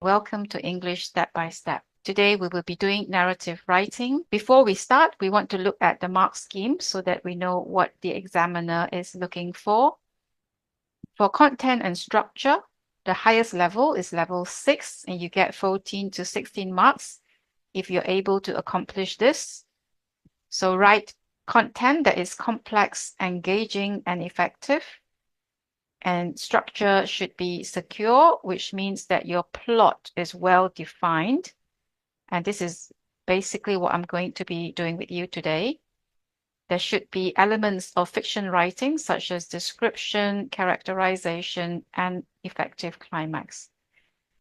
Welcome to English Step by Step. Today we will be doing narrative writing. Before we start, we want to look at the mark scheme so that we know what the examiner is looking for. For content and structure, the highest level is level 6 and you get 14 to 16 marks if you're able to accomplish this. So write content that is complex, engaging, and effective. And structure should be secure, which means that your plot is well defined. And this is basically what I'm going to be doing with you today. There should be elements of fiction writing, such as description, characterization, and effective climax.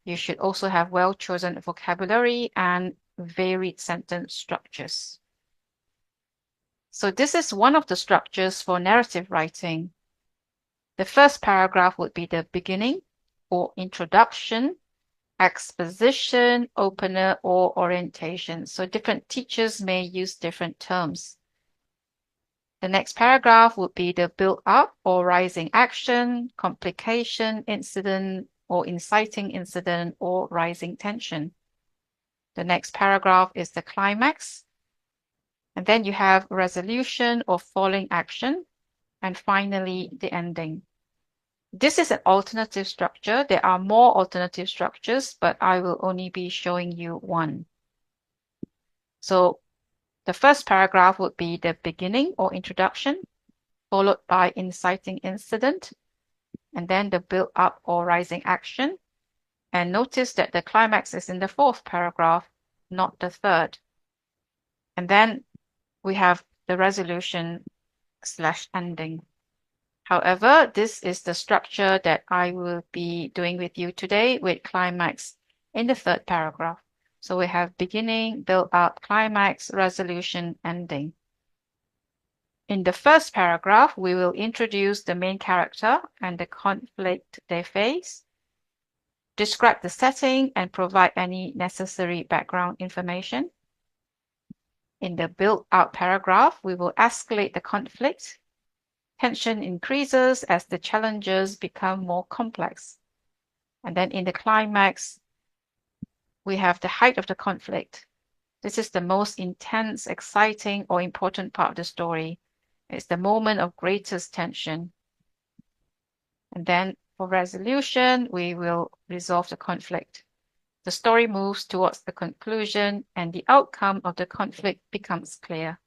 You should also have well-chosen vocabulary and varied sentence structures. So this is one of the structures for narrative writing. The first paragraph would be the beginning or introduction, exposition, opener, or orientation. So different teachers may use different terms. The next paragraph would be the build-up or rising action, complication, incident, or inciting incident, or rising tension. The next paragraph is the climax. And then you have resolution or falling action. And finally, the ending. This is an alternative structure. There are more alternative structures, but I will only be showing you one. So the first paragraph would be the beginning or introduction, followed by inciting incident, and then the build-up or rising action. And notice that the climax is in the fourth paragraph, not the third. And then we have the resolution/ending. However, this is the structure that I will be doing with you today with climax in the third paragraph. So we have beginning, build-up, climax, resolution, ending. In the first paragraph, we will introduce the main character and the conflict they face, describe the setting, and provide any necessary background information. In the build-up paragraph, we will escalate the conflict. Tension increases as the challenges become more complex. And then in the climax, we have the height of the conflict. This is the most intense, exciting, or important part of the story. It's the moment of greatest tension. And then for resolution, we will resolve the conflict. The story moves towards the conclusion and the outcome of the conflict becomes clear.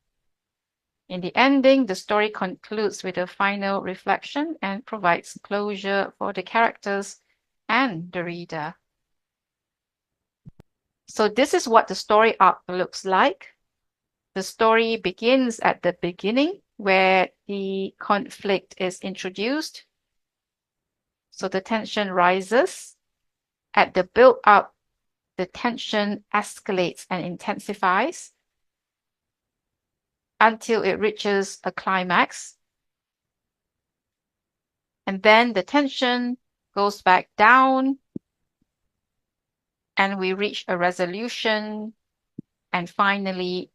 In the ending, the story concludes with a final reflection and provides closure for the characters and the reader. So this is what the story arc looks like. The story begins at the beginning where the conflict is introduced. So the tension rises. At the build-up, the tension escalates and intensifies until it reaches a climax. And then the tension goes back down and we reach a resolution and finally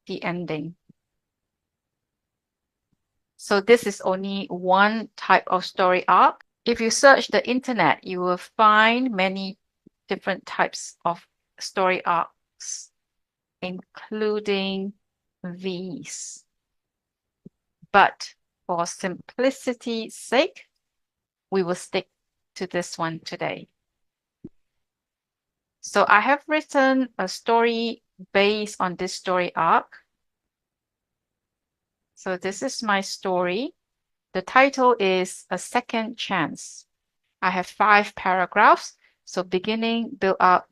the ending. So this is only one type of story arc. If you search the internet, you will find many different types of story arcs, including these. But for simplicity's sake, we will stick to this one today. So I have written a story based on this story arc. So this is my story. The title is A Second Chance. I have 5 paragraphs. So beginning, build up,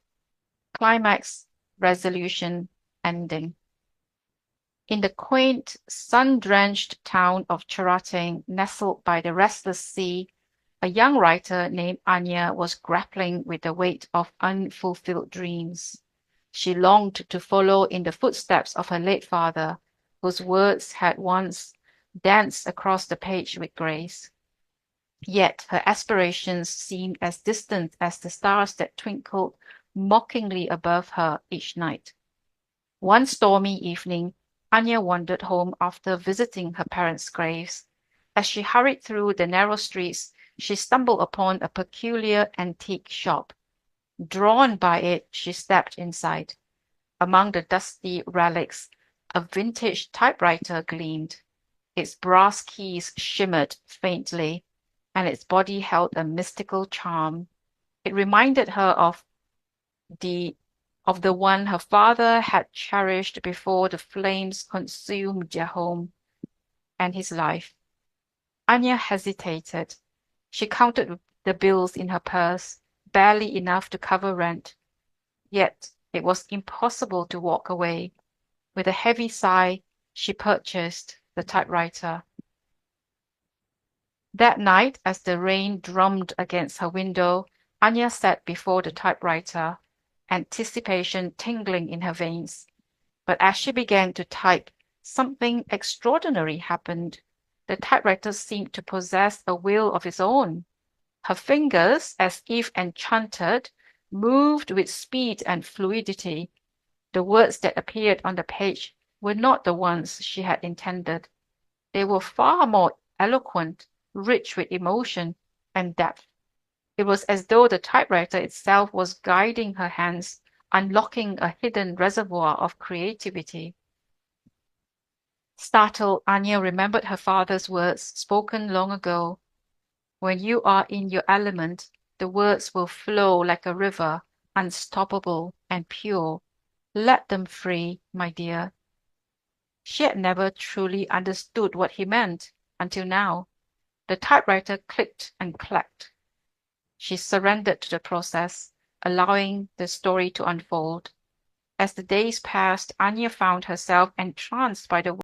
climax, resolution, ending. In the quaint, sun-drenched town of Cherating, nestled by the restless sea, a young writer named Anya was grappling with the weight of unfulfilled dreams. She longed to follow in the footsteps of her late father, whose words had once danced across the page with grace. Yet her aspirations seemed as distant as the stars that twinkled mockingly above her each night. One stormy evening, Anya wandered home after visiting her parents' graves. As she hurried through the narrow streets, she stumbled upon a peculiar antique shop. Drawn by it, she stepped inside. Among the dusty relics, a vintage typewriter gleamed. Its brass keys shimmered faintly, and its body held a mystical charm. It reminded her the of the one her father had cherished before the flames consumed their home and his life. Anya hesitated. She counted the bills in her purse, barely enough to cover rent. Yet it was impossible to walk away. With a heavy sigh, she purchased the typewriter. That night, as the rain drummed against her window, Anya sat before the typewriter, anticipation tingling in her veins. But as she began to type, something extraordinary happened. The typewriter seemed to possess a will of its own. Her fingers, as if enchanted, moved with speed and fluidity. The words that appeared on the page were not the ones she had intended. They were far more eloquent, rich with emotion and depth. It was as though the typewriter itself was guiding her hands, unlocking a hidden reservoir of creativity. Startled, Anya remembered her father's words spoken long ago. When you are in your element, the words will flow like a river, unstoppable and pure. Let them free, my dear. She had never truly understood what he meant until now. The typewriter clicked and clacked. She surrendered to the process, allowing the story to unfold. As the days passed, Anya found herself entranced by the